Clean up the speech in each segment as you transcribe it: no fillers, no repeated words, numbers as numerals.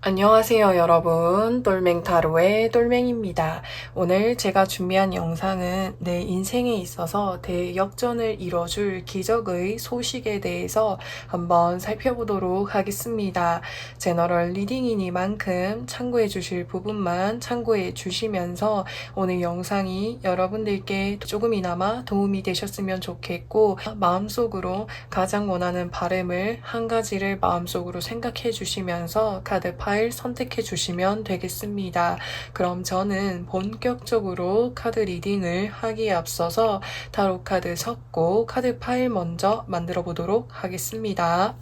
안녕하세요 여러분, 똘맹타로의 똘맹입니다. 오늘 제가 준비한 영상은 내 인생에 있어서 대역전을 이뤄줄 기적의 소식에 대해서 한번 살펴보도록 하겠습니다. 제너럴 리딩이니만큼 참고해 주실 부분만 참고해 주시면서 오늘 영상이 여러분들께 조금이나마 도움이 되셨으면 좋겠고, 마음속으로 가장 원하는 바람을 한 가지를 마음속으로 생각해 주시면서 카드 파일 선택해 주시면 되겠습니다. 그럼 저는 본격적으로 카드 리딩을 하기에 앞서서 타로 카드 섞고 카드 파일 먼저 만들어 보도록 하겠습니다.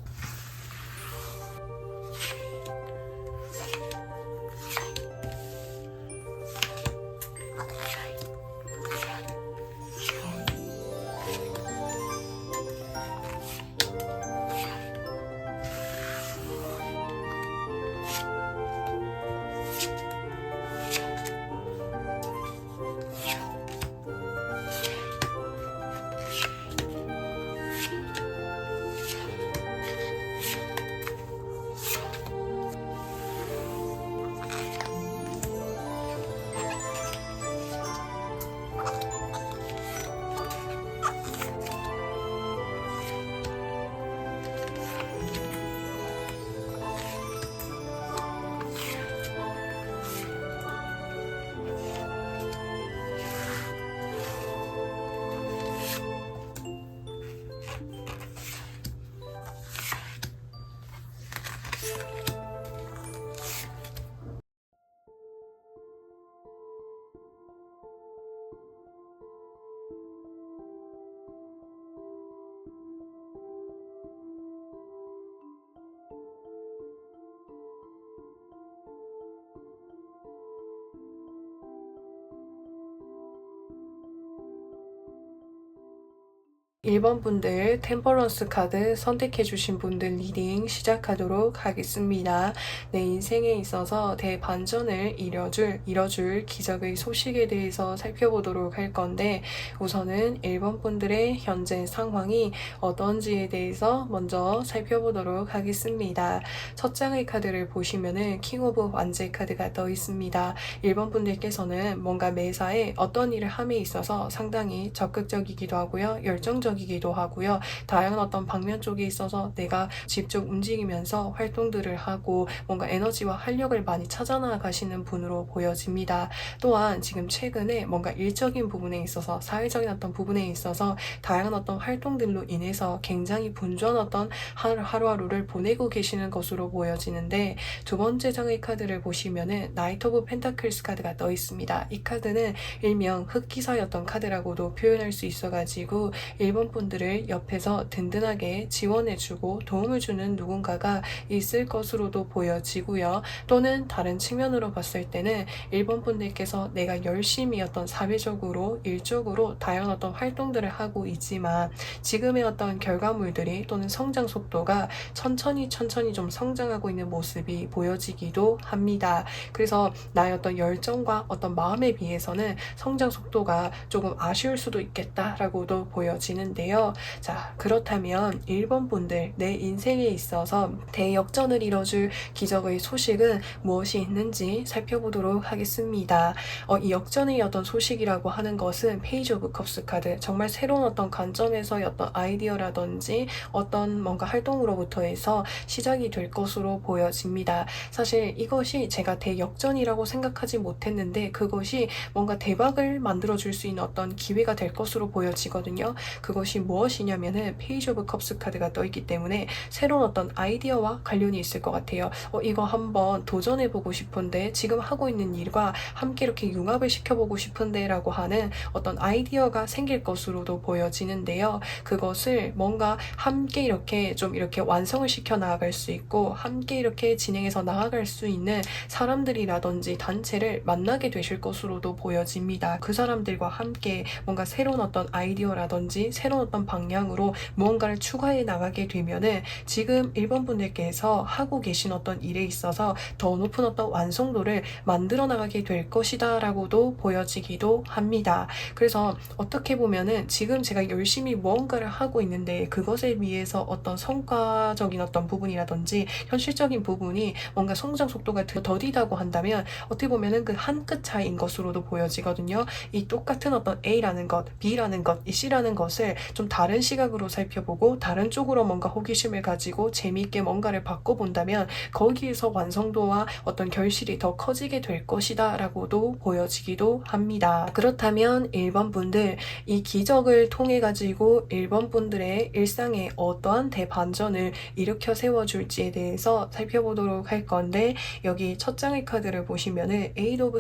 일 번 분들 템퍼런스 카드 선택해주신 분들 리딩 시작하도록 하겠습니다. 내 인생에 있어서 대반전을 이뤄줄 기적의 소식에 대해서 살펴보도록 할 건데, 우선은 1번 분들의 현재 상황이 어떤지에 대해서 먼저 살펴보도록 하겠습니다. 첫 장의 카드를 보시면은 킹 오브 완제 카드가 떠 있습니다. 1번 분들께서는 뭔가 매사에 어떤 일을 함에 있어서 상당히 적극적이기도 하고요. 열정적이기도 하고요. 다양한 어떤 방면 쪽에 있어서 내가 직접 움직이면서 활동들을 하고 뭔가 에너지와 활력을 많이 찾아나가시는 분으로 보여집니다. 또한 지금 최근에 뭔가 일적인 부분에 있어서 사회적인 어떤 부분에 있어서 다양한 어떤 활동들로 인해서 굉장히 분주한 어떤 하루하루를 보내고 계시는 것으로 보여지는데, 두 번째 장의 카드를 보시면은 나이트 오브 펜타클스 카드가 떠 있습니다. 이 카드는 일명 흑기사였던 카드라고도 표현할 수 있어가지고 1번 분들을 옆에서 든든하게 지원해주고 도움을 주는 누군가가 있을 것으로도 보여지고요. 또는 다른 측면으로 봤을 때는 1번 분들께서 내가 열심히 어떤 사회적으로 일적으로 다양한 어떤 활동들을 하고 있지만 지금의 어떤 결과물들이 또는 성장 속도가 천천히 좀 성장하고 있는 모습이 보여지기도 합니다. 그래서 나의 어떤 열정과 어떤 마음에 비해서는 성장 속도가 조금 아쉬울 수도 있겠다라고도 보여지는데요. 자, 그렇다면 1번 분들, 내 인생에 있어서 대역전을 이뤄줄 기적의 소식은 무엇이 있는지 살펴보도록 하겠습니다. 이 역전의 어떤 소식이라고 하는 것은 페이지 오브 컵스 카드, 정말 새로운 어떤 관점에서의 어떤 아이디어라든지 어떤 뭔가 활동으로부터 해서 시작이 될 것으로 보여집니다. 사실 이것이 제가 대역전이라고 생각하지 못했는데 그것이 뭔가 대박을 만들어줄 수 있는 어떤 기회가 될 것으로 보여지거든요. 그것이 무엇이냐면은 페이지 오브 컵스 카드가 떠있기 때문에 새로운 어떤 아이디어와 관련이 있을 것 같아요. 이거 한번 도전해보고 싶은데, 지금 하고 있는 일과 함께 이렇게 융합을 시켜보고 싶은데 라고 하는 어떤 아이디어가 생길 것으로도 보여지는데요. 그것을 뭔가 함께 이렇게 좀 이렇게 완성을 시켜 나아갈 수 있고 함께 이렇게 진행해서 나아갈 수 있는 사람들이라든지 단체를 만나게 되실 것으로도 보여집니다. 그 사람들과 함께 뭔가 새로운 어떤 아이디어라든지 새로운 새로운 어떤 방향으로 무언가를 추가해 나가게 되면은 지금 1번 분들께서 하고 계신 어떤 일에 있어서 더 높은 어떤 완성도를 만들어 나가게 될 것이다 라고도 보여지기도 합니다. 그래서 어떻게 보면은 지금 제가 열심히 무언가를 하고 있는데 그것에 비해서 어떤 성과적인 어떤 부분이라든지 현실적인 부분이 뭔가 성장 속도가 더디다고 한다면 어떻게 보면은 그 한 끗 차이인 것으로도 보여지거든요. 이 똑같은 어떤 A라는 것, B라는 것, 이 C라는 것을 좀 다른 시각으로 살펴보고 다른 쪽으로 뭔가 호기심을 가지고 재미있게 뭔가를 바꿔본다면 거기에서 완성도와 어떤 결실이 더 커지게 될 것이다 라고도 보여지기도 합니다. 그렇다면 1번 분들, 이 기적을 통해 가지고 1번 분들의 일상에 어떠한 대반전을 일으켜 세워줄지에 대해서 살펴보도록 할 건데, 여기 첫 장의 카드를 보시면은 에이드 오브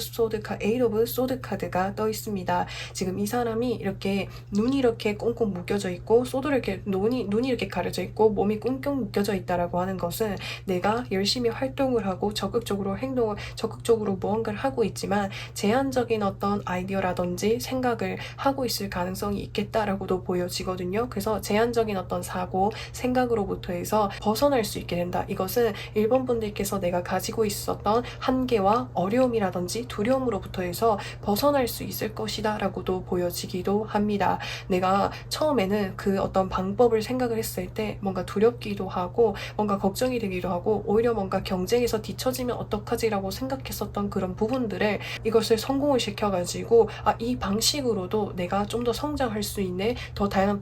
소드 카드가 떠 있습니다. 지금 이 사람이 이렇게 눈이 이렇게 꽁꽁 묶여져 있고 소드를 이렇게 눈이 이렇게 가려져 있고 몸이 꽁꽁 묶여져 있다라고 하는 것은 내가 열심히 활동을 하고 적극적으로 무언가를 하고 있지만 제한적인 어떤 아이디어라든지 생각을 하고 있을 가능성이 있겠다라고도 보여지거든요. 그래서 제한적인 어떤 사고, 생각으로부터 해서 벗어날 수 있게 된다. 이것은 1번 분들께서 내가 가지고 있었던 한계와 어려움이라든지 두려움으로부터 해서 벗어날 수 있을 것이다 라고도 보여지기도 합니다. 내가 처음에는 그 어떤 방법을 생각을 했을 때 뭔가 두렵기도 하고 뭔가 걱정이 되기도 하고 오히려 뭔가 경쟁에서 뒤처지면 어떡하지라고 생각했었던 그런 부분들을 이것을 성공을 시켜가지고 이 방식으로도 내가 좀 더 성장할 수 있네, 더 다양한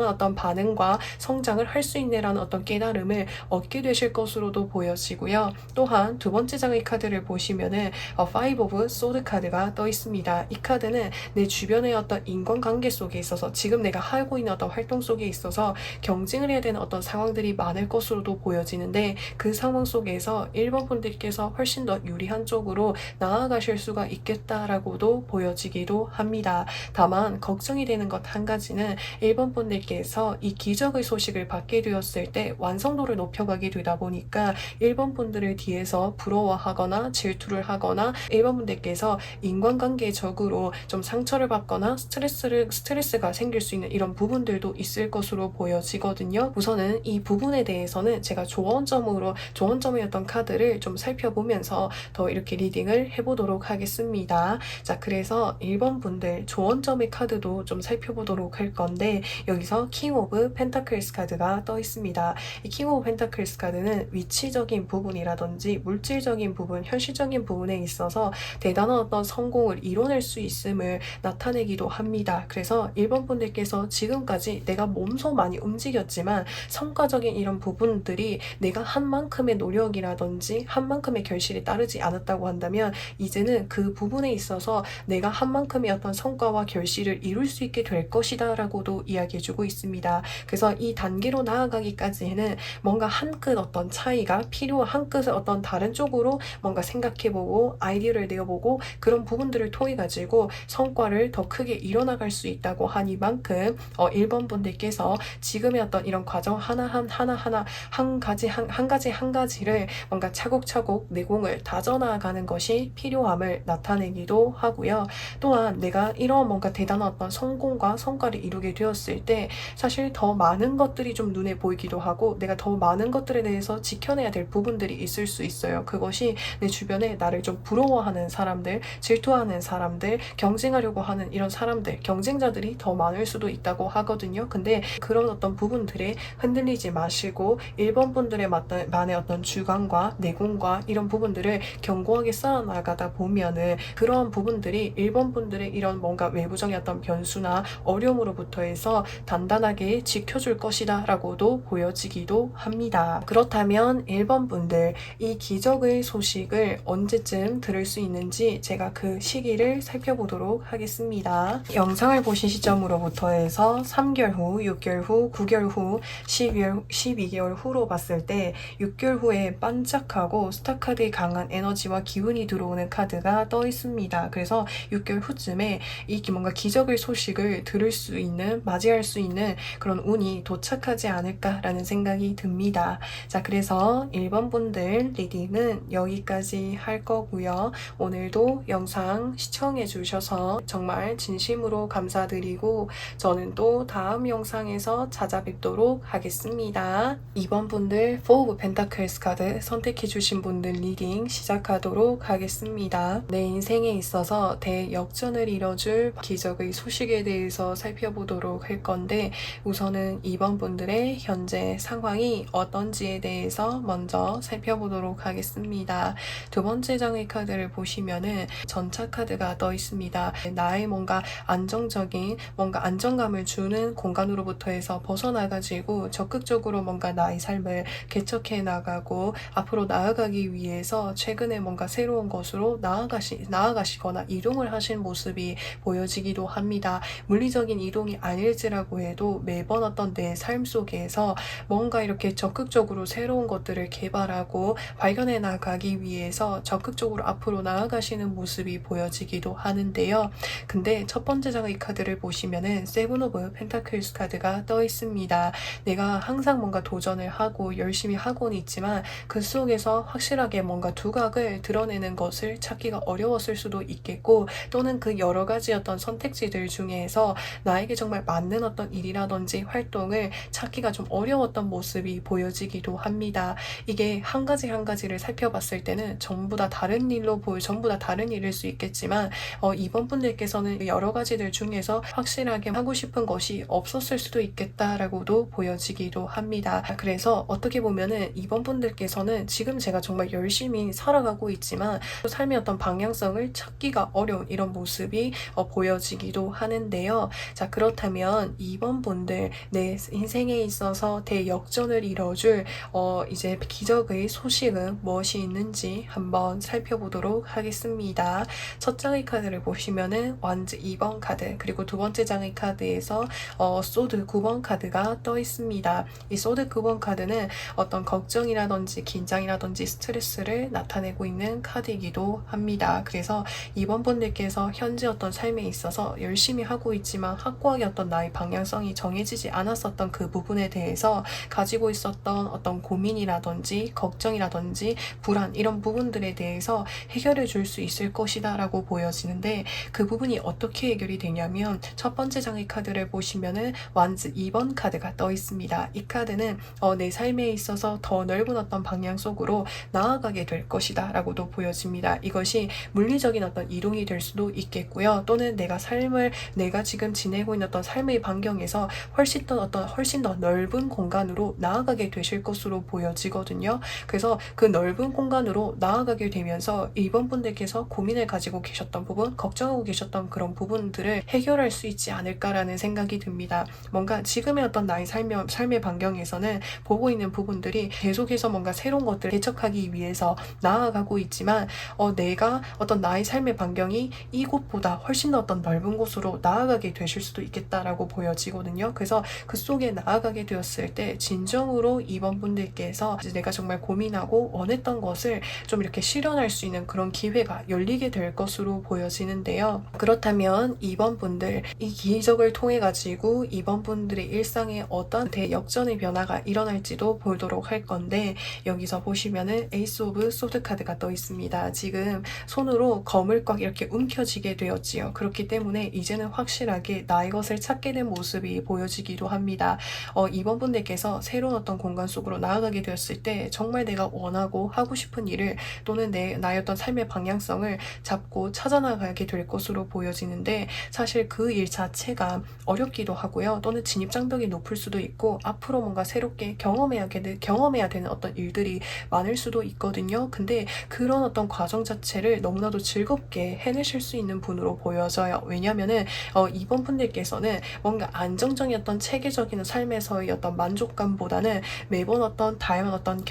어떤 반응과 성장을 할 수 있네라는 어떤 깨달음을 얻게 되실 것으로도 보여지고요. 또한 두 번째 장의 카드를 보시면은 Five of Swords 카드가 떠 있습니다. 이 카드는 내 주변의 어떤 인간관계 속에 있어서 지금 내가 하고 있는 어떤 활동 속에 있어서 경쟁을 해야 되는 어떤 상황들이 많을 것으로도 보여지는데 그 상황 속에서 1번 분들께서 훨씬 더 유리한 쪽으로 나아가실 수가 있겠다라고도 보여지기도 합니다. 다만 걱정이 되는 것 한 가지는 1번 분들께서 이 기적의 소식을 받게 되었을 때 완성도를 높여가게 되다 보니까 1번 분들을 뒤에서 부러워하거나 질투를 하거나 1번 분들께서 인간관계적으로 좀 상처를 받거나 스트레스가 생길 수 있는 이런 부분들도 있을 것으로 보여지거든요. 우선은 이 부분에 대해서는 제가 조언점이었던 카드를 좀 살펴보면서 더 이렇게 리딩을 해보도록 하겠습니다. 자, 그래서 1번 분들 조언점의 카드도 좀 살펴보도록 할 건데, 여기서 킹 오브 펜타클스 카드가 떠 있습니다. 이 킹 오브 펜타클스 카드는 위치적인 부분이라든지 물질적인 부분, 현실적인 부분에 있어서 대단한 어떤 성공을 이뤄낼 수 있음을 나타내기도 합니다. 그래서 1번 분들께서 지금까지 내가 몸소 많이 움직였지만 성과적인 이런 부분들이 내가 한 만큼의 노력이라든지 한 만큼의 결실이 따르지 않았다고 한다면 이제는 그 부분에 있어서 내가 한 만큼의 어떤 성과와 결실을 이룰 수 있게 될 것이다 라고도 이야기해주고 있습니다. 그래서 이 단계로 나아가기까지는 뭔가 한 끗 어떤 차이가 필요한, 한 끗을 어떤 다른 쪽으로 뭔가 생각해보고 아이디어를 내어보고 그런 부분들을 통해 가지고 성과를 더 크게 이뤄나갈 수 있다고 하니만큼 1번 분들께서 지금의 어떤 이런 과정 하나하나 한 가지를 뭔가 차곡차곡 내공을 다져나가는 것이 필요함을 나타내기도 하고요. 또한 내가 이런 뭔가 대단한 어떤 성공과 성과를 이루게 되었을 때 사실 더 많은 것들이 좀 눈에 보이기도 하고 내가 더 많은 것들에 대해서 지켜내야 될 부분들이 있을 수 있어요. 그것이 내 주변에 나를 좀 부러워하는 사람들, 질투하는 사람들, 경쟁하려고 하는 이런 사람들, 경쟁자들이 더 많을 수도 있다고 하거든요. 근데 그런 어떤 부분들에 흔들리지 마시고 1번 분들의 만의 어떤 주관과 내공과 이런 부분들을 견고하게 쌓아나가다 보면은 그런 부분들이 1번 분들의 이런 뭔가 외부적인 어떤 변수나 어려움으로부터 해서 단단하게 지켜줄 것이다 라고도 보여지기도 합니다. 그렇다면 1번 분들, 이 기적의 소식을 언제쯤 들을 수 있는지 제가 그 시기를 살펴보도록 하겠습니다. 영상을 보신 시점으로부터 해서 3개월 후, 6개월 후, 9개월 후, 12개월 후로 봤을 때 6개월 후에 반짝하고 스타카드의 강한 에너지와 기운이 들어오는 카드가 떠 있습니다. 그래서 6개월 후쯤에 이 뭔가 기적의 소식을 들을 수 있는, 맞이할 수 있는 그런 운이 도착하지 않을까라는 생각이 듭니다. 자, 그래서 1번 분들 리딩은 여기까지 할 거고요. 오늘도 영상 시청해 주셔서 정말 진심으로 감사드리고 부탁드리고 저는 또 다음 영상에서 찾아뵙도록 하겠습니다. 2번 분들 4 오브 펜타클스 카드 선택해주신 분들 리딩 시작하도록 하겠습니다. 내 인생에 있어서 대역전을 이뤄줄 기적의 소식에 대해서 살펴보도록 할 건데 우선은 2번 분들의 현재 상황이 어떤지에 대해서 먼저 살펴보도록 하겠습니다. 두 번째 장의 카드를 보시면은 전차 카드가 떠 있습니다. 나의 뭔가 안정적인 뭔가 안정감을 주는 공간으로부터 해서 벗어나가지고 적극적으로 뭔가 나의 삶을 개척해 나가고 앞으로 나아가기 위해서 최근에 뭔가 새로운 것으로 나아가시거나 이동을 하신 모습이 보여지기도 합니다. 물리적인 이동이 아닐지라고 해도 매번 어떤 내 삶 속에서 뭔가 이렇게 적극적으로 새로운 것들을 개발하고 발견해 나가기 위해서 적극적으로 앞으로 나아가시는 모습이 보여지기도 하는데요. 근데 첫 번째 장의 카드를 보시면은 세븐 오브 펜타클스 카드가 떠 있습니다. 내가 항상 뭔가 도전을 하고 열심히 하고는 있지만 그 속에서 확실하게 뭔가 두각을 드러내는 것을 찾기가 어려웠을 수도 있겠고 또는 그 여러 가지 어떤 선택지들 중에서 나에게 정말 맞는 어떤 일이라든지 활동을 찾기가 좀 어려웠던 모습이 보여지기도 합니다. 이게 한 가지 한 가지를 살펴봤을 때는 전부 다 다른 일일 수 있겠지만 이번 분들께서는 여러 가지들 중에서 확실하게 하고 싶은 것이 없었을 수도 있겠다라고도 보여지기도 합니다. 그래서 어떻게 보면은 이번 분들께서는 지금 제가 정말 열심히 살아가고 있지만 삶의 어떤 방향성을 찾기가 어려운 이런 모습이 보여지기도 하는데요. 자, 그렇다면 이번 분들 내 인생에 있어서 대역전을 이뤄줄 이제 기적의 소식은 무엇이 있는지 한번 살펴보도록 하겠습니다. 첫 장의 카드를 보시면은 완즈 2번 카드 그리고 두 번째 장의 카드에서 소드 9번 카드가 떠 있습니다. 이 소드 9번 카드는 어떤 걱정이라든지 긴장이라든지 스트레스를 나타내고 있는 카드이기도 합니다. 그래서 이번 분들께서 현재 어떤 삶에 있어서 열심히 하고 있지만 확고하게 어떤 나의 방향성이 정해지지 않았었던 그 부분에 대해서 가지고 있었던 어떤 고민이라든지 걱정이라든지 불안 이런 부분들에 대해서 해결해 줄 수 있을 것이다 라고 보여지는데 그 부분이 어떻게 해결이 되냐면 첫 번째 장의 카드를 보시면은 완즈 2번 카드가 떠 있습니다. 이 카드는 내 삶에 있어서 더 넓은 어떤 방향 속으로 나아가게 될 것이다 라고도 보여집니다. 이것이 물리적인 어떤 이동이 될 수도 있겠고요. 또는 내가 지금 지내고 있는 어떤 삶의 반경에서 훨씬 더 넓은 공간으로 나아가게 되실 것으로 보여지거든요. 그래서 그 넓은 공간으로 나아가게 되면서 이번 분들께서 고민을 가지고 계셨던 부분, 걱정하고 계셨던 그런 부분들을 해결할 수 있지 않을까라는 생각이 듭니다. 뭔가 지금의 어떤 나의 삶의 반경에서는 보고 있는 부분들이 계속해서 뭔가 새로운 것들을 개척하기 위해서 나아가고 있지만 내가 어떤 나의 삶의 반경이 이곳보다 훨씬 더 어떤 넓은 곳으로 나아가게 되실 수도 있겠다라고 보여지거든요. 그래서 그 속에 나아가게 되었을 때 진정으로 이번 분들께서 이제 내가 정말 고민하고 원했던 것을 좀 이렇게 실현할 수 있는 그런 기회가 열리게 될 것으로 보여지는데요. 그렇다면 이번 분들 이 기적을 통해 가지고 이번 분들의 일상에 어떤 대역전의 변화가 일어날지도 보도록 할 건데 여기서 보시면은 에이스 오브 소드 카드가 떠 있습니다. 지금 손으로 검을 꽉 이렇게 움켜쥐게 되었지요. 그렇기 때문에 이제는 확실하게 나의 것을 찾게 된 모습이 보여지기도 합니다. 이번 분들께서 새로운 어떤 공간 속으로 나아가게 되었을 때 정말 내가 원하고 하고 싶은 일을 또는 나의 어떤 삶의 방향성을 잡고 찾아나가게 될 것으로 보여지는데 사실 그 일 자체가 어렵기도 하고요. 또는 진입장벽이 높을 수도 있고 앞으로 뭔가 새롭게 경험해야 되는 어떤 일들이 많을 수도 있거든요. 근데 그런 어떤 과정 자체를 너무나도 즐겁게 해내실 수 있는 분으로 보여져요. 왜냐면은 이번 분들께서는 뭔가 안정적이었던 체계적인 삶에서의 어떤 만족감보다는 매번 어떤 다양한 어떤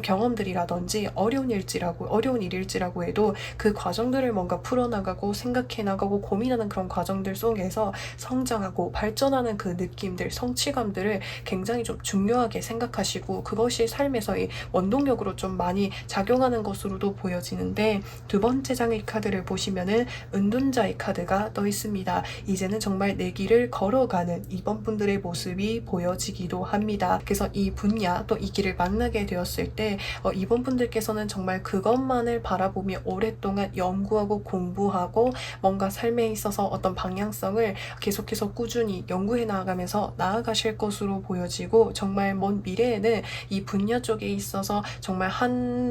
경험들이라든지 어려운 일일지라고 해도 그 과정들을 뭔가 풀어나가고 생각해 나가고 고민하는 그런 과정들 속에서 성장하고 발전하는 그 느낌들, 성취감들을 굉장히 좀 중요하게 생각하시고 그것이 삶에서의 원동력으로 좀 많이 작용하는 것으로도 보여지는데 두 번째 장의 카드를 보시면은 은둔자의 카드가 떠 있습니다. 이제는 정말 내 길을 걸어가는 이번 분들의 모습이 보여지기도 합니다. 그래서 이 분야 또 이 길을 만나게 되었을 때 이번 분들께서는 정말 그것만을 바라보며 오랫동안 연구하고 공부하고 뭔가 삶에 있어서 어떤 방향 방향성을 계속해서 꾸준히 연구해 나아가면서 나아가실 것으로 보여지고, 정말 먼 미래에는 이 분야 쪽에 있어서 정말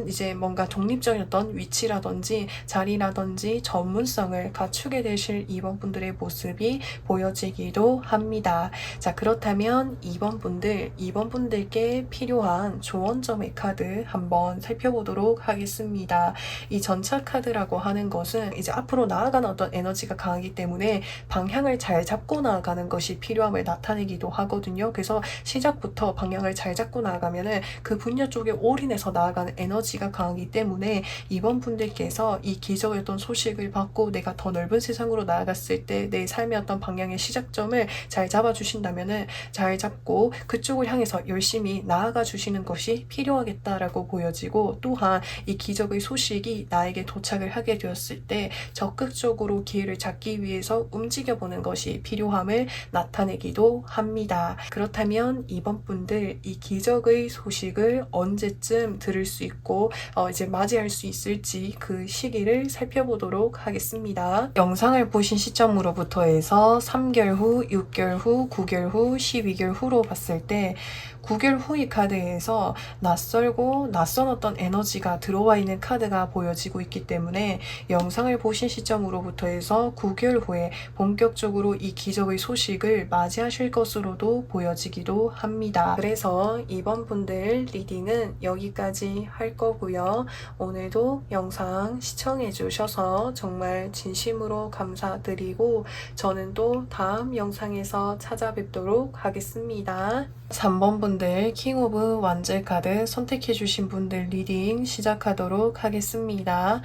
이제 뭔가 독립적인 어떤 위치라든지 자리라든지 전문성을 갖추게 되실 2번 분들의 모습이 보여지기도 합니다. 자, 그렇다면 2번 분들께 필요한 조언점의 카드 한번 살펴보도록 하겠습니다. 이 전차 카드라고 하는 것은 이제 앞으로 나아가는 어떤 에너지가 강하기 때문에 방향을 잘 잡고 나아가는 것이 필요함을 나타내기도 하거든요. 그래서 시작부터 방향을 잘 잡고 나아가면은 그 분야 쪽에 올인해서 나아가는 에너지가 강하기 때문에 이번 분들께서 이 기적의 어떤 소식을 받고 내가 더 넓은 세상으로 나아갔을 때 내 삶의 어떤 방향의 시작점을 잘 잡아주신다면은 잘 잡고 그쪽을 향해서 열심히 나아가 주시는 것이 필요하겠다라고 보여지고, 또한 이 기적의 소식이 나에게 도착을 하게 되었을 때 적극적으로 기회를 잡기 위해서 움직여보는 것이 필요함을 나타내기도 합니다. 그렇다면 이번 분들 이 기적의 소식을 언제쯤 들을 수 있고 이제 맞이할 수 있을지 그 시기를 살펴보도록 하겠습니다. 영상을 보신 시점으로부터 해서 3개월 후, 6개월 후, 9개월 후, 12개월 후로 봤을 때 9개월 후의 카드에서 낯설고 낯선 어떤 에너지가 들어와 있는 카드가 보여지고 있기 때문에 영상을 보신 시점으로부터 해서 9개월 후에 본격적으로 이 기적의 소식을 맞이하실 것으로도 보여지기도 합니다. 그래서 이번 분들 리딩은 여기까지 할 거고요. 오늘도 영상 시청해 주셔서 정말 진심으로 감사드리고, 저는 또 다음 영상에서 찾아뵙도록 하겠습니다. 3번 분들 킹 오브 완젤 카드 선택해 주신 분들 리딩 시작하도록 하겠습니다.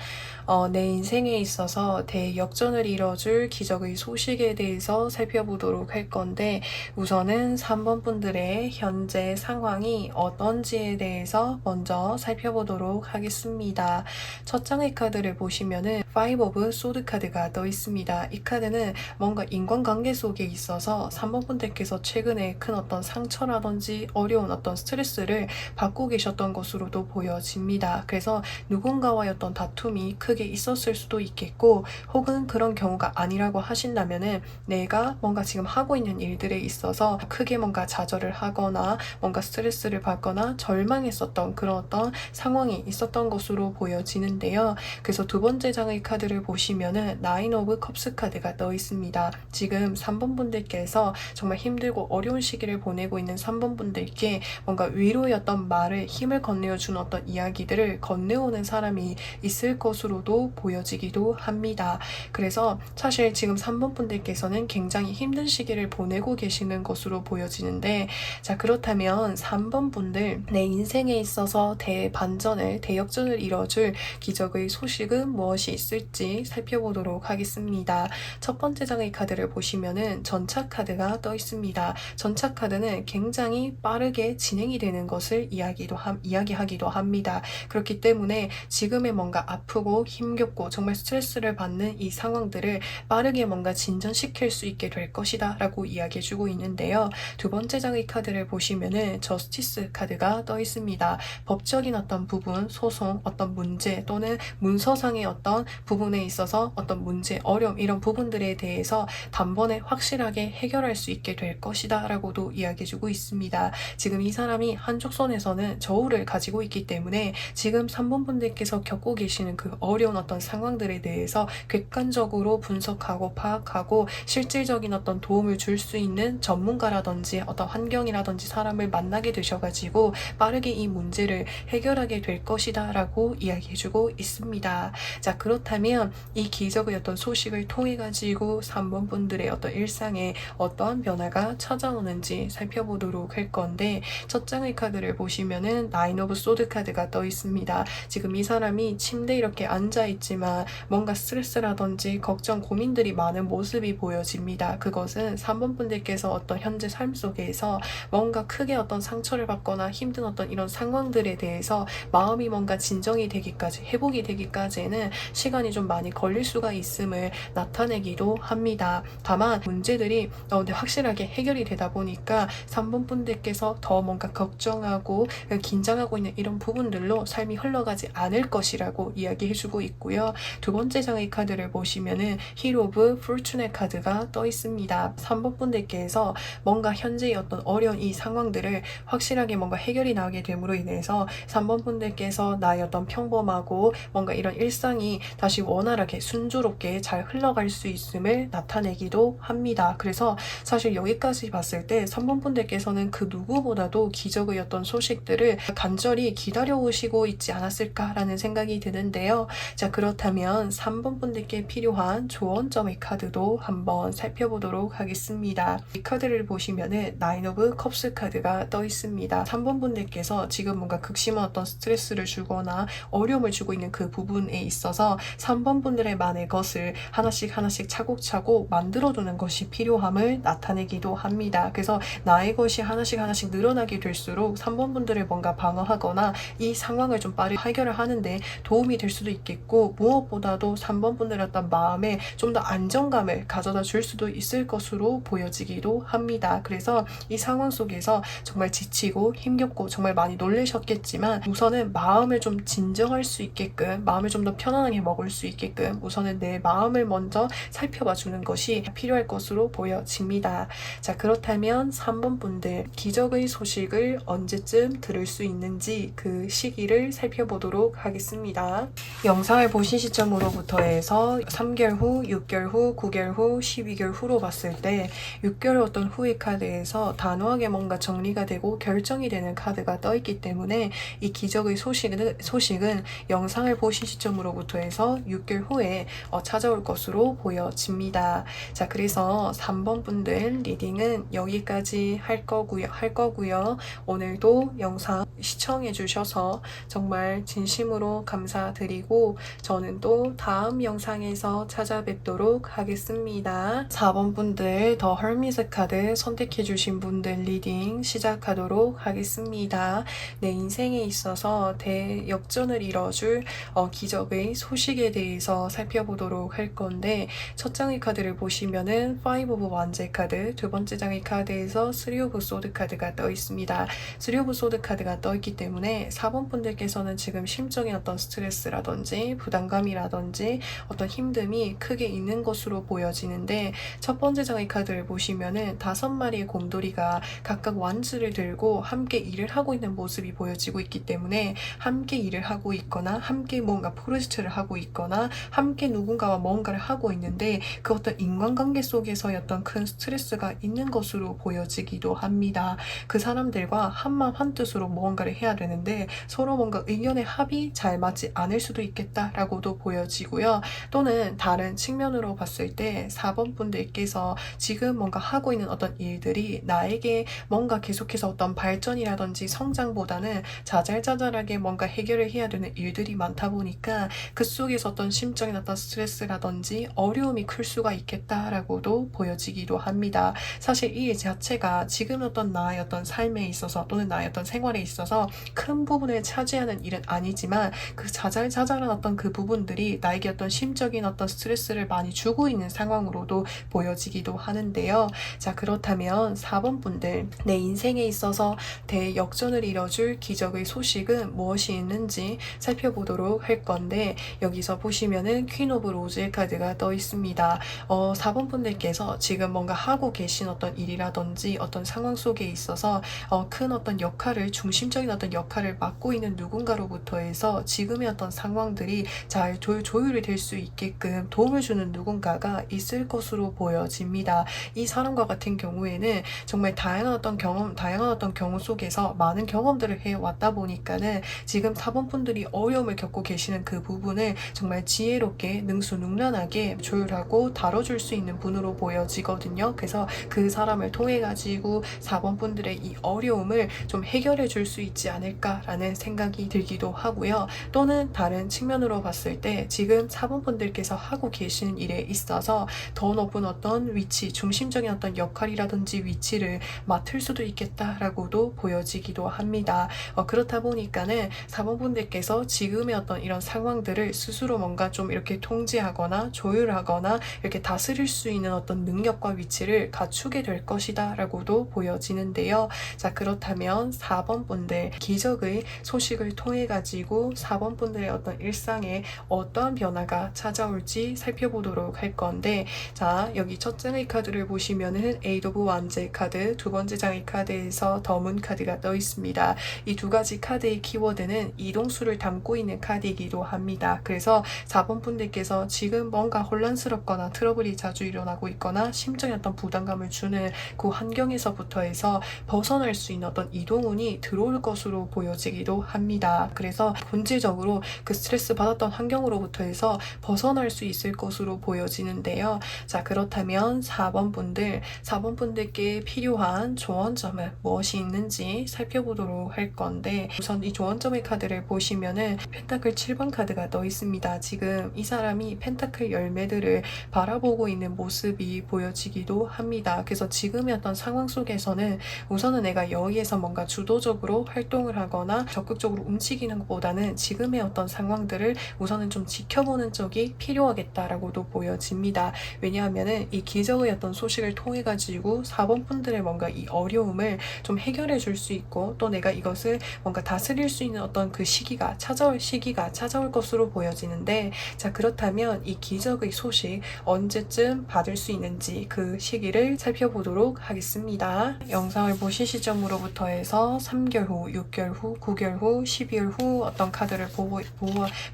내 인생에 있어서 대역전을 이뤄줄 기적의 소식에 대해서 살펴보도록 할 건데, 우선은 3번 분들의 현재 상황이 어떤지에 대해서 먼저 살펴보도록 하겠습니다. 첫 장의 카드를 보시면은 Five of Sword 카드가 떠 있습니다. 이 카드는 뭔가 인간관계 속에 있어서 3번 분들께서 최근에 큰 어떤 상처라든지 어려운 어떤 스트레스를 받고 계셨던 것으로도 보여집니다. 그래서 누군가와의 어떤 다툼이 크게 있었을 수도 있겠고, 혹은 그런 경우가 아니라고 하신다면은 내가 뭔가 지금 하고 있는 일들에 있어서 크게 뭔가 좌절을 하거나 뭔가 스트레스를 받거나 절망했었던 그런 어떤 상황이 있었던 것으로 보여지는데요. 그래서 두 번째 장의 카드를 보시면은 나인 오브 컵스 카드가 떠 있습니다. 지금 3번 분들께서 정말 힘들고 어려운 시기를 보내고 있는 3번 분들께 뭔가 위로의 어떤 말을, 힘을 건네어주는 어떤 이야기들을 건네오는 사람이 있을 것으로도 보여지기도 합니다. 그래서 사실 지금 3번 분들께서는 굉장히 힘든 시기를 보내고 계시는 것으로 보여지는데, 자, 그렇다면 3번 분들 내 인생에 있어서 대역전을 이뤄줄 기적의 소식은 무엇이 있을지 살펴보도록 하겠습니다. 첫 번째 장의 카드를 보시면은 전차 카드가 떠 있습니다. 전차 카드는 굉장히 빠르게 진행이 되는 것을 이야기하기도 합니다. 그렇기 때문에 지금의 뭔가 아프고 힘겹고 정말 스트레스를 받는 이 상황들을 빠르게 뭔가 진전시킬 수 있게 될 것이다 라고 이야기해주고 있는데요. 두 번째 장의 카드를 보시면은 저스티스 카드가 떠 있습니다. 법적인 어떤 부분, 소송, 어떤 문제 또는 문서상의 어떤 부분에 있어서 어떤 문제, 어려움, 이런 부분들에 대해서 단번에 확실하게 해결할 수 있게 될 것이다 라고도 이야기해주고 있습니다. 지금 이 사람이 한쪽 손에서는 저울을 가지고 있기 때문에 지금 3번 분들께서 겪고 계시는 그 어려운 어떤 상황들에 대해서 객관적으로 분석하고 파악하고 실질적인 어떤 도움을 줄 수 있는 전문가라든지 어떤 환경이라든지 사람을 만나게 되셔가지고 빠르게 이 문제를 해결하게 될 것이다 라고 이야기해주고 있습니다. 자, 그렇다면 이 기적의 어떤 소식을 통해 가지고 3번 분들의 어떤 일상에 어떠한 변화가 찾아오는지 살펴보도록 할 건데, 첫 장의 카드를 보시면은 나인 오브 소드 카드가 떠 있습니다. 지금 이 사람이 침대에 이렇게 앉아 있지만 뭔가 스트레스라든지 걱정, 고민들이 많은 모습이 보여집니다. 그것은 3번 분들께서 어떤 현재 삶 속에서 뭔가 크게 어떤 상처를 받거나 힘든 어떤 이런 상황들에 대해서 마음이 뭔가 진정이 되기까지, 회복이 되기까지는 시간 시간이 좀 많이 걸릴 수가 있음을 나타내기도 합니다. 다만 문제들이 근데 확실하게 해결이 되다 보니까 3번 분들께서 더 뭔가 걱정하고 긴장하고 있는 이런 부분들로 삶이 흘러가지 않을 것이라고 이야기해주고 있고요. 두 번째 장의 카드를 보시면은 힐 오브 포르추네 카드가 떠 있습니다. 3번 분들께서 뭔가 현재의 어떤 어려운 이 상황들을 확실하게 뭔가 해결이 나오게 됨으로 인해서 3번 분들께서 나의 어떤 평범하고 뭔가 이런 일상이 다시 원활하게 순조롭게 잘 흘러갈 수 있음을 나타내기도 합니다. 그래서 사실 여기까지 봤을 때 3번 분들께서는 그 누구보다도 기적의 어떤 소식들을 간절히 기다려오시고 있지 않았을까라는 생각이 드는데요. 자, 그렇다면 3번 분들께 필요한 조언점의 카드도 한번 살펴보도록 하겠습니다. 이 카드를 보시면은 나인 오브 컵스 카드가 떠 있습니다. 3번 분들께서 지금 뭔가 극심한 어떤 스트레스를 주거나 어려움을 주고 있는 그 부분에 있어서 3번 분들의 만의 것을 하나씩 차곡차곡 만들어두는 것이 필요함을 나타내기도 합니다. 그래서 나의 것이 하나씩 늘어나게 될수록 3번 분들을 뭔가 방어하거나 이 상황을 좀 빠르게 해결을 하는데 도움이 될 수도 있겠고, 무엇보다도 3번 분들의 어떤 마음에 좀 더 안정감을 가져다 줄 수도 있을 것으로 보여지기도 합니다. 그래서 이 상황 속에서 정말 지치고 힘겹고 정말 많이 놀라셨겠지만 우선은 마음을 좀 진정할 수 있게끔, 마음을 좀 더 편안하게 먹을 수 있게끔 우선은 내 마음을 먼저 살펴봐 주는 것이 필요할 것으로 보여집니다. 자, 그렇다면 3번 분들 기적의 소식을 언제쯤 들을 수 있는지 그 시기를 살펴보도록 하겠습니다. 영상을 보신 시점으로부터 해서 3개월 후, 6개월 후, 9개월 후, 12개월 후로 봤을 때 6개월 어떤 후의 카드에서 단호하게 뭔가 정리가 되고 결정이 되는 카드가 떠있기 때문에 이 기적의 소식은 영상을 보신 시점으로부터 해서 6개월 후에 찾아올 것으로 보여집니다. 자, 그래서 3번 분들 리딩은 여기까지 할 거고요. 오늘도 영상 시청해 주셔서 정말 진심으로 감사드리고 저는 또 다음 영상에서 찾아뵙도록 하겠습니다. 4번 분들 더 헐미스 카드 선택해 주신 분들 리딩 시작하도록 하겠습니다. 내 인생에 있어서 대역전을 이뤄줄 기적의 소식에 대해서 살펴보도록 할 건데, 첫 장의 카드를 보시면은 5 오브 완제 카드, 두 번째 장의 카드에서 3 오브 소드 카드가 떠 있습니다. 3 오브 소드 카드가 떠 있기 때문에 4번 분들께서는 지금 심적인 어떤 스트레스라든지 부담감이라든지 어떤 힘듦이 크게 있는 것으로 보여지는데, 첫 번째 장의 카드를 보시면은 5마리의 곰돌이가 각각 완즈를 들고 함께 일을 하고 있는 모습이 보여지고 있기 때문에 함께 일을 하고 있거나 함께 뭔가 프로젝트를 하고 있거나 함께 누군가와 뭔가를 하고 있는데 그 어떤 인간관계 속에서의 어떤 큰 스트레스가 있는 것으로 보여지기도 합니다. 그 사람들과 한마음 한뜻으로 무언가를 해야 되는데 서로 뭔가 의견의 합이 잘 맞지 않을 수도 있겠다라고도 보여지고요. 또는 다른 측면으로 봤을 때 4번 분들께서 지금 뭔가 하고 있는 어떤 일들이 나에게 뭔가 계속해서 어떤 발전이라든지 성장보다는 자잘자잘하게 뭔가 해결을 해야 되는 일들이 많다 보니까 그 속에서 어떤 심적인 어떤 스트레스라든지 어려움이 클 수가 있겠다라고도 보여지기도 합니다. 사실 이 일 자체가 지금 어떤 나의 어떤 삶에 있어서 또는 나의 어떤 생활에 있어서 큰 부분을 차지하는 일은 아니지만 그 자잘자잘한 어떤 그 부분들이 나에게 어떤 심적인 어떤 스트레스를 많이 주고 있는 상황으로도 보여지기도 하는데요. 자, 그렇다면 4번 분들 내 인생에 있어서 대역전을 이뤄줄 기적의 소식은 무엇이 있는지 살펴보도록 할 건데, 여기서 보시면은 퀸 오브 로즈의 카드가 떠 있습니다. 4번 분들께서 지금 뭔가 하고 계신 어떤 일이라든지 어떤 상황 속에 있어서 큰 어떤 역할을, 중심적인 어떤 역할을 맡고 있는 누군가로부터 해서 지금의 어떤 상황들이 잘 조율이 될 수 있게끔 도움을 주는 누군가가 있을 것으로 보여집니다. 이 사람과 같은 경우에는 정말 다양한 어떤 경우 속에서 많은 경험들을 해왔다 보니까는 지금 4번 분들이 어려움을 겪고 계시는 그 부분을 정말 지혜롭게 능수능란하게 조율하고 다뤄줄 수 있는 분으로 보여지거든요. 그래서 그 사람을 통해 가지고 4번 분들의 이 어려움을 좀 해결해 줄 수 있지 않을까라는 생각이 들기도 하고요. 또는 다른 측면으로 봤을 때 지금 4번 분들께서 하고 계시는 일에 있어서 더 높은 어떤 위치, 중심적인 어떤 역할이라든지 위치를 맡을 수도 있겠다라고도 보여지기도 합니다. 그렇다 보니까는 4번 분들께서 지금의 어떤 이런 상황들을 스스로 스스로 뭔가 좀 이렇게 통제하거나 조율하거나 이렇게 다스릴 수 있는 어떤 능력과 위치를 갖추게 될 것이다 라고도 보여지는데요. 자, 그렇다면 4번 분들 기적의 소식을 통해 가지고 4번 분들의 어떤 일상에 어떠한 변화가 찾아올지 살펴보도록 할 건데, 자, 여기 첫 장의 카드를 보시면은 에이드 오브 완제 카드, 두 번째 장의 카드에서 더문 카드가 떠 있습니다. 이 두 가지 카드의 키워드는 이동수를 담고 있는 카드이기도 합니다. 그래서 4번 분들께서 지금 뭔가 혼란스럽거나 트러블이 자주 일어나고 있거나 심정에 어떤 부담감을 주는 그 환경에서부터 해서 벗어날 수 있는 어떤 이동운이 들어올 것으로 보여지기도 합니다. 그래서 본질적으로 그 스트레스 받았던 환경으로부터 해서 벗어날 수 있을 것으로 보여지는데요. 자, 그렇다면 4번 분들께 필요한 조언점은 무엇이 있는지 살펴보도록 할 건데, 우선 이 조언점의 카드를 보시면은 펜타클 7번 카드가 떠 있습니다. 지금 이 사람이 펜타클 열매들을 바라보고 있는 모습이 보여지기도 합니다. 그래서 지금의 어떤 상황 속에서는 우선은 내가 여기에서 뭔가 주도적으로 활동을 하거나 적극적으로 움직이는 것보다는 지금의 어떤 상황들을 우선은 좀 지켜보는 쪽이 필요하겠다라고도 보여집니다. 왜냐하면은 이 기적의 어떤 소식을 통해 가지고 4번 분들의 뭔가 이 어려움을 좀 해결해 줄 수 있고, 또 내가 이것을 뭔가 다스릴 수 있는 어떤 그 시기가 찾아올 것으로 보여지는데, 자, 그렇다면 이 기적의 소식 언제쯤 받을 수 있는지 그 시기를 살펴보도록 하겠습니다. 영상을 보실 시점으로부터 해서 3개월 후, 6개월 후, 9개월 후, 12개월 후 어떤 카드를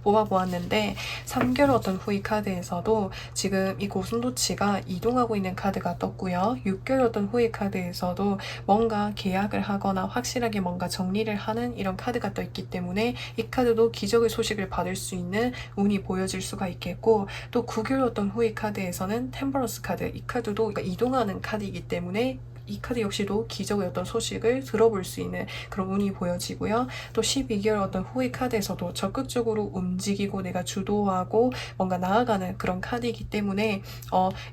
뽑아보았는데, 3개월 어떤 후의 카드에서도 지금 이 고슴도치가 이동하고 있는 카드가 떴고요. 6개월 어떤 후의 카드에서도 뭔가 계약을 하거나 확실하게 뭔가 정리를 하는 이런 카드가 떠 있기 때문에 이 카드도 기적의 소식을 받을 수 있는 운이 보여질 수가 있겠고, 또 9개월 어떤 후의 카드에서는 템퍼런스 카드, 이 카드도 이동하는 카드이기 때문에 이 카드 역시도 기적의 어떤 소식을 들어볼 수 있는 그런 운이 보여지고요. 또 12개월 어떤 후의 카드에서도 적극적으로 움직이고 내가 주도하고 뭔가 나아가는 그런 카드이기 때문에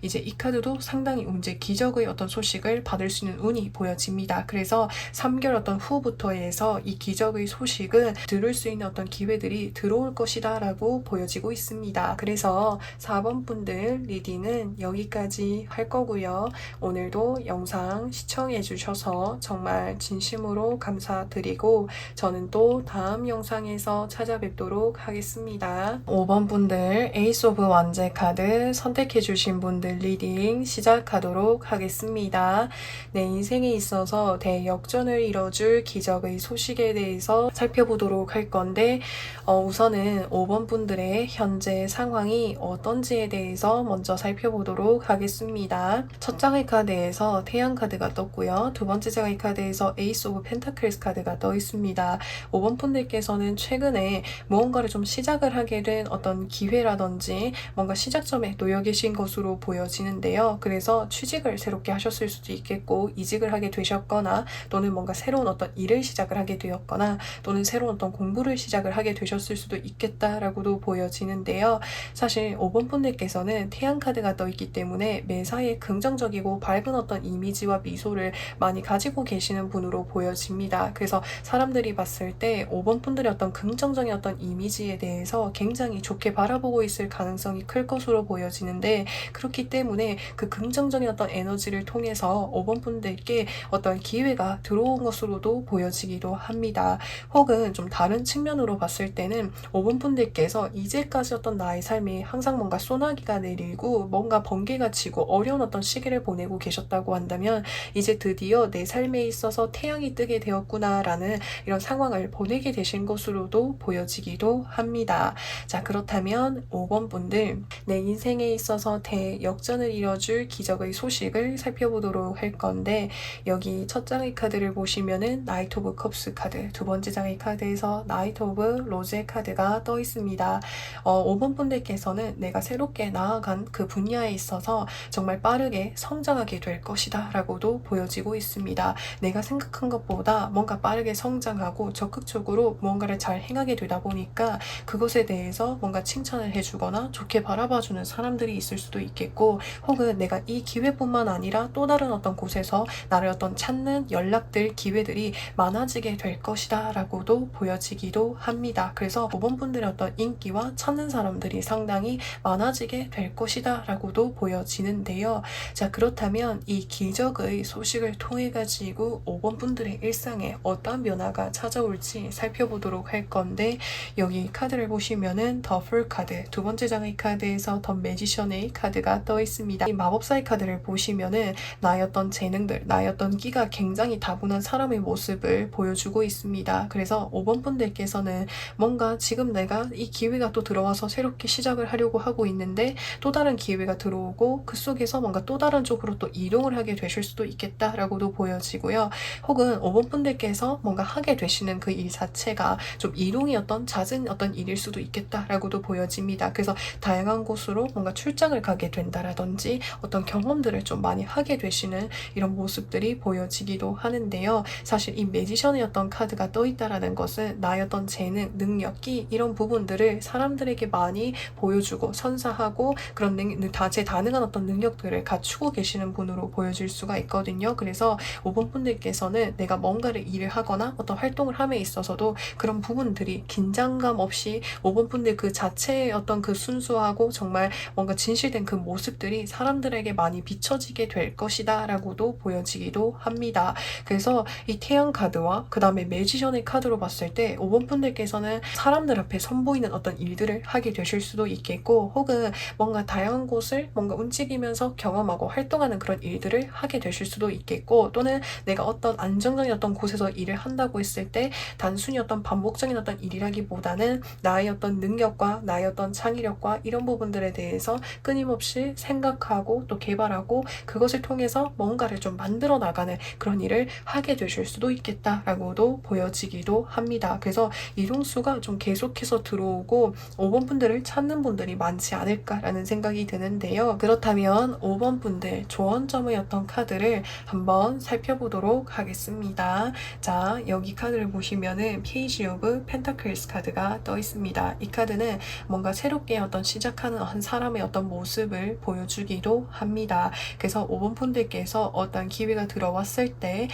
이제 이 카드도 상당히 이제 기적의 어떤 소식을 받을 수 있는 운이 보여집니다. 그래서 3개월 어떤 후부터 해서 이 기적의 소식은 들을 수 있는 어떤 기회들이 들어올 것이다 라고 보여지고 있습니다. 그래서 4번 분들 리딩은 여기까지 할 거고요. 오늘도 영상 시청해 주셔서 정말 진심으로 감사드리고, 저는 또 다음 영상에서 찾아뵙도록 하겠습니다. 5번 분들 에이스 오브 완제 카드 선택해 주신 분들 리딩 시작하도록 하겠습니다. 내 인생에 있어서 대역전을 이뤄줄 기적의 소식에 대해서 살펴보도록 할 건데, 우선은 5번 분들의 현재 상황이 어떤지에 대해서 먼저 살펴보도록 하겠습니다. 첫 장의 카드에서 태양 카드가 떴고요. 두 번째 장의 카드에서 에이스 오브 펜타클스 카드가 떠 있습니다. 5번 분들께서는 최근에 무언가를 좀 시작을 하게 된 어떤 기회라든지 뭔가 시작점에 놓여 계신 것으로 보여지는데요. 그래서 취직을 새롭게 하셨을 수도 있겠고, 이직을 하게 되셨거나, 또는 뭔가 새로운 어떤 일을 시작을 하게 되었거나, 또는 새로운 어떤 공부를 시작을 하게 되셨을 수도 있겠다라고도 보여지는데요. 사실 5번 분들께서는 태양 카드가 떠 있기 때문에 매사에 긍정적이고 밝은 어떤 이미지와 미소를 많이 가지고 계시는 분으로 보여집니다. 그래서 사람들이 봤을 때 5번 분들의 어떤 긍정적인 어떤 이미지에 대해서 굉장히 좋게 바라보고 있을 가능성이 클 것으로 보여지는데, 그렇기 때문에 그 긍정적인 어떤 에너지를 통해서 5번 분들께 어떤 기회가 들어온 것으로도 보여지기도 합니다. 혹은 좀 다른 측면으로 봤을 때는 5번 분들께서 이제까지 어떤 나의 삶이 항상 뭔가 소나기가 내리고 뭔가 번개가 치고 어려운 어떤 시기를 보내고 계셨다고 한다면, 이제 드디어 내 삶에 있어서 태양이 뜨게 되었구나 라는 이런 상황을 보내게 되신 것으로도 보여지기도 합니다. 자, 그렇다면 5번 분들 내 인생에 있어서 대역전을 이뤄줄 기적의 소식을 살펴보도록 할 건데, 여기 첫 장의 카드를 보시면은 나이트 오브 컵스 카드, 두 번째 장의 카드에서 나이트 오브 로제 카드가 떠 있습니다. 5번 분들께서는 내가 새롭게 나아간 그 분야에 있어서 정말 빠르게 성장하게 될 것이다 라고 있다라고도 보여지고 있습니다. 내가 생각한 것보다 뭔가 빠르게 성장하고 적극적으로 무언가를 잘 행하게 되다 보니까 그것에 대해서 뭔가 칭찬을 해주거나 좋게 바라봐주는 사람들이 있을 수도 있겠고, 혹은 내가 이 기회뿐만 아니라 또 다른 어떤 곳에서 나를 어떤 찾는 연락들, 기회들이 많아지게 될 것이다 라고도 보여지기도 합니다. 그래서 5번 분들의 어떤 인기와 찾는 사람들이 상당히 많아지게 될 것이다 라고도 보여지는데요. 자, 그렇다면 이 기적의 소식을 통해 가지고 5번 분들의 일상에 어떠한 변화가 찾아올지 살펴보도록 할 건데, 여기 카드를 보시면은 더 풀 카드, 두 번째 장의 카드에서 더 매지션의 카드가 떠 있습니다. 이 마법사의 카드를 보시면은 나의 어떤 재능들, 나의 어떤 끼가 굉장히 다분한 사람의 모습을 보여주고 있습니다. 그래서 5번 분들께서는 뭔가 지금 내가 이 기회가 또 들어와서 새롭게 시작을 하려고 하고 있는데 또 다른 기회가 들어오고 그 속에서 뭔가 또 다른 쪽으로 또 이동을 하게 되실 수도 있겠다라고도 보여지고요. 혹은 5번 분들께서 뭔가 하게 되시는 그 일 자체가 좀 이동이 어떤 잦은 어떤 일일 수도 있겠다라고도 보여집니다. 그래서 다양한 곳으로 뭔가 출장을 가게 된다라든지 어떤 경험들을 좀 많이 하게 되시는 이런 모습들이 보여지기도 하는데요. 사실 이 매지션의 어떤 카드가 떠 있다라는 것은 나의 어떤 재능, 능력이 이런 부분들을 사람들에게 많이 보여주고 선사하고 그런 다재다능한 어떤 능력들을 갖추고 계시는 분으로 보여질 수가 있거든요. 그래서 5번 분들께서는 내가 뭔가를 일을 하거나 어떤 활동을 함에 있어서도 그런 부분들이 긴장감 없이 5번 분들 그 자체의 어떤 그 순수하고 정말 뭔가 진실된 그 모습들이 사람들에게 많이 비춰지게 될 것이다 라고도 보여지기도 합니다. 그래서 이 태양 카드와 그 다음에 매지션의 카드로 봤을 때 5번 분들께서는 사람들 앞에 선보이는 어떤 일들을 하게 되실 수도 있겠고, 혹은 뭔가 다양한 곳을 뭔가 움직이면서 경험하고 활동하는 그런 일들을 하게 되실 수도 있겠고, 또는 내가 어떤 안정적인 어떤 곳에서 일을 한다고 했을 때 단순히 어떤 반복적인 어떤 일이라기보다는 나의 어떤 능력과 나의 어떤 창의력과 이런 부분들에 대해서 끊임없이 생각하고 또 개발하고 그것을 통해서 뭔가를 좀 만들어 나가는 그런 일을 하게 되실 수도 있겠다라고도 보여지기도 합니다. 그래서 이동수가 좀 계속해서 들어오고 5번 분들을 찾는 분들이 많지 않을까라는 생각이 드는데요. 그렇다면 5번 분들 조언점의 어떤 카드를 한번 살펴보도록 하겠습니다. 자, 여기 카드를 보시면은 페이지 오브 펜타클스 카드가 떠 있습니다. 이 카드는 뭔가 새롭게 어떤 시작하는 한 사람의 어떤 모습을 보여주기도 합니다. 그래서 5번 분들께서 어떤 기회가 들어왔을 때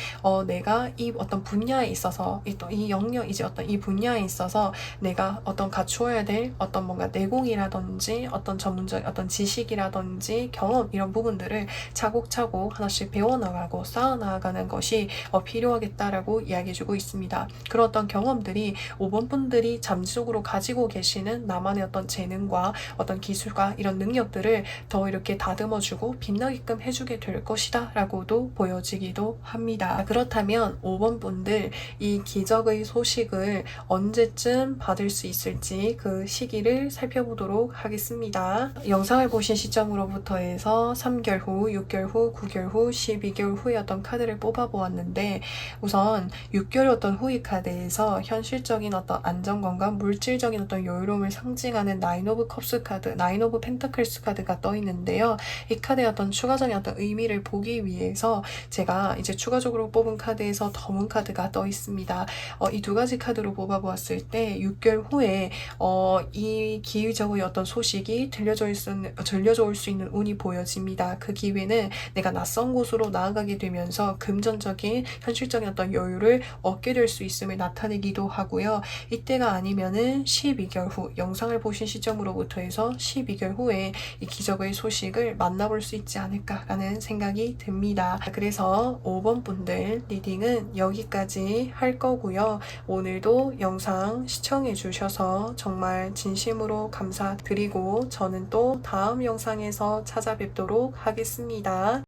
내가 이 어떤 분야에 있어서 이 영역 이제 어떤 이 분야에 있어서 내가 어떤 갖추어야 될 어떤 뭔가 내공이라든지 어떤 전문적 어떤 지식이라든지 경험 이런 부분들을 차곡차곡 하나씩 배워나가고 쌓아나가는 것이 필요하겠다라고 이야기해주고 있습니다. 그런 어떤 경험들이 5번 분들이 잠재적으로 가지고 계시는 나만의 어떤 재능과 어떤 기술과 이런 능력들을 더 이렇게 다듬어주고 빛나게끔 해주게 될 것이다 라고도 보여지기도 합니다. 그렇다면 5번 분들 이 기적의 소식을 언제쯤 받을 수 있을지 그 시기를 살펴보도록 하겠습니다. 영상을 보신 시점으로부터 해서 3개월 후, 6개월 후, 9개월 후, 12개월 후의 어떤 카드를 뽑아보았는데, 우선 6개월 어떤 후의 카드에서 현실적인 어떤 안정감과 물질적인 어떤 여유로움을 상징하는 나인 오브 컵스 카드, 나인 오브 펜타클스 카드가 떠 있는데요. 이 카드의 어떤 추가적인 어떤 의미를 보기 위해서 제가 이제 추가적으로 뽑은 카드에서 더문 카드가 떠 있습니다. 이 두 가지 카드로 뽑아보았을 때 6개월 후에 이 기회적의 어떤 소식이 들려져 올 수 있는 운이 보여집니다. 그 기회는 내가 낯선 곳으로 나아가게 되면서 금전적인 현실적인 어떤 여유를 얻게 될 수 있음을 나타내기도 하고요. 이때가 아니면은 12개월 후, 영상을 보신 시점으로부터 해서 12개월 후에 이 기적의 소식을 만나볼 수 있지 않을까라는 생각이 듭니다. 그래서 5번 분들 리딩은 여기까지 할 거고요. 오늘도 영상 시청해 주셔서 정말 진심으로 감사드리고 저는 또 다음 영상에서 찾아뵙도록 하겠습니다.